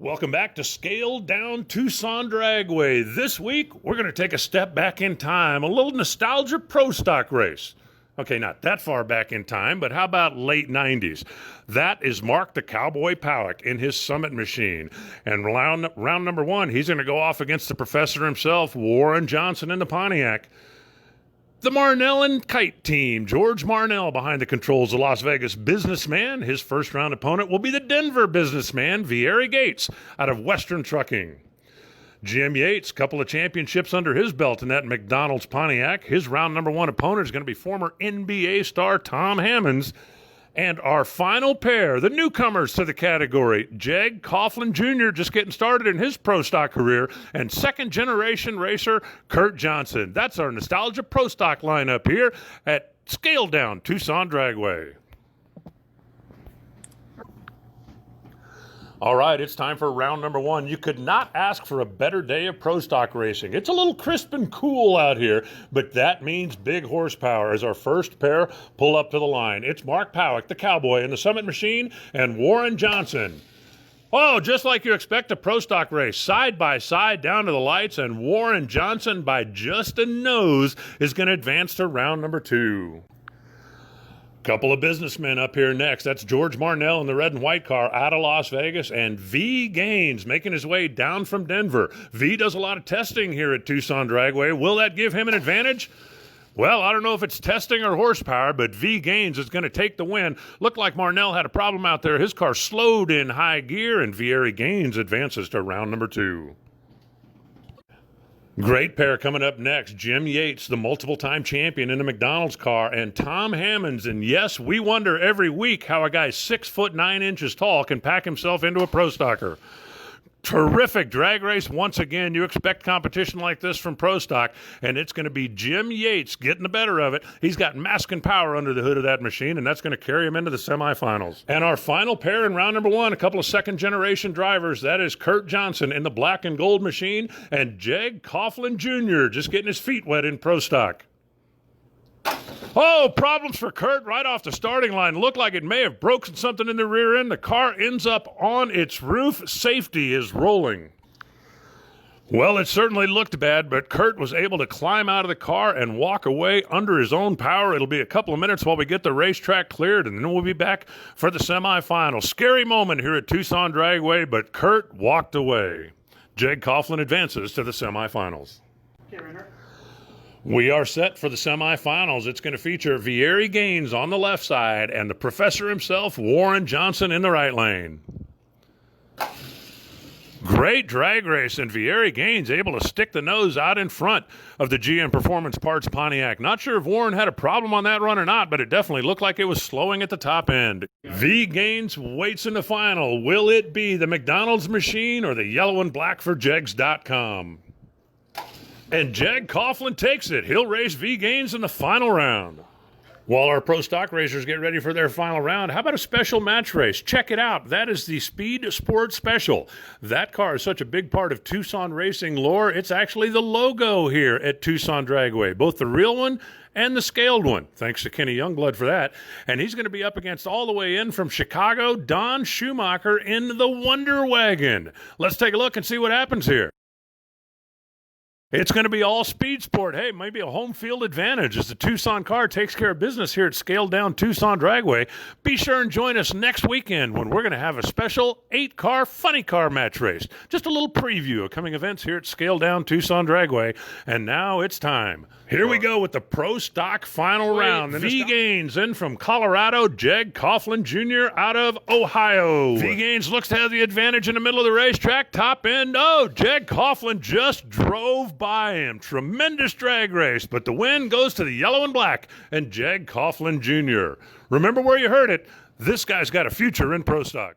Welcome back to Scaled Down Tucson Dragway. This week, we're going to take a step back in time, a little nostalgia pro stock race. Okay, not that far back in time, but how about late 90s? That is Mark the Cowboy Powick in his Summit machine. And round number one, he's going to go off against the professor himself, Warren Johnson in the Pontiac. The Marnell and Kite team, George Marnell behind the controls, the Las Vegas businessman. His first round opponent will be the Denver businessman, Vieri Gates, out of Western Trucking. Jim Yates, couple of championships under his belt in that McDonald's Pontiac. His round number one opponent is going to be former NBA star Tom Hammonds. And our final pair, the newcomers to the category, Jeg Coughlin Jr., just getting started in his pro stock career, and second-generation racer Kurt Johnson. That's our nostalgia pro stock lineup here at Scaled Down Tucson Dragway. All right, it's time for round number one. You could not ask for a better day of pro stock racing. It's a little crisp and cool out here, but that means big horsepower as our first pair pull up to the line. It's Mark Powick, the Cowboy, in the Summit machine, and Warren Johnson. Oh, just like you expect a pro stock race, side by side down to the lights, and Warren Johnson, by just a nose, is going to advance to round number two. Couple of businessmen up here next. That's George Marnell in the red and white car out of Las Vegas, and V Gaines making his way down from Denver. V does a lot of testing here at Tucson Dragway. Will that give him an advantage? Well, I don't know if it's testing or horsepower, but V Gaines is going to take the win. Looked like Marnell had a problem out there. His car slowed in high gear, and Vieri Gaines advances to round number two. Great pair coming up next. Jim Yates, the multiple-time champion in the McDonald's car, and Tom Hammonds. And yes, we wonder every week how a guy 6'9" tall can pack himself into a pro stocker. Terrific drag race once again. You expect competition like this from pro stock, and it's going to be Jim Yates getting the better of it. He's got masking power under the hood of that machine, and that's going to carry him into the semifinals. And our final pair in round number one, a couple of second-generation drivers. That is Kurt Johnson in the black and gold machine, and Jeg Coughlin Jr. just getting his feet wet in pro stock. Oh, problems for Kurt right off the starting line. Looked like it may have broken something in the rear end. The car ends up on its roof. Safety is rolling. Well, it certainly looked bad, but Kurt was able to climb out of the car and walk away under his own power. It'll be a couple of minutes while we get the racetrack cleared, and then we'll be back for the semifinals. Scary moment here at Tucson Dragway, but Kurt walked away. Jeg Coughlin advances to the semifinals. Okay, Renner. We are set for the semifinals. It's going to feature Vieri Gaines on the left side and the professor himself, Warren Johnson, in the right lane. Great drag race, and Vieri Gaines able to stick the nose out in front of the GM Performance Parts Pontiac. Not sure if Warren had a problem on that run or not, but it definitely looked like it was slowing at the top end. V Gaines waits in the final. Will it be the McDonald's machine or the yellow and black for Jegs.com? And Jeg Coughlin takes it. He'll race V Gaines in the final round. While our pro stock racers get ready for their final round, how about a special match race? Check it out. That is the Speed Sport Special. That car is such a big part of Tucson racing lore. It's actually the logo here at Tucson Dragway, both the real one and the scaled one. Thanks to Kenny Youngblood for that. And he's going to be up against all the way in from Chicago, Don Schumacher in the Wonder Wagon. Let's take a look and see what happens here. It's going to be all speed sport. Hey, maybe a home field advantage as the Tucson car takes care of business here at Scaled Down Tucson Dragway. Be sure and join us next weekend when we're going to have a special 8-car funny car match race. Just a little preview of coming events here at Scaled Down Tucson Dragway. And now it's time. Here we go with the pro stock final round. V Gaines in from Colorado, Jeg Coughlin Jr. out of Ohio. V Gaines looks to have the advantage in the middle of the racetrack. Top end. Oh, Jeg Coughlin just drove by him. Tremendous drag race, but the win goes to the yellow and black and Jeg Coughlin Jr. Remember where you heard it. This guy's got a future in pro stock.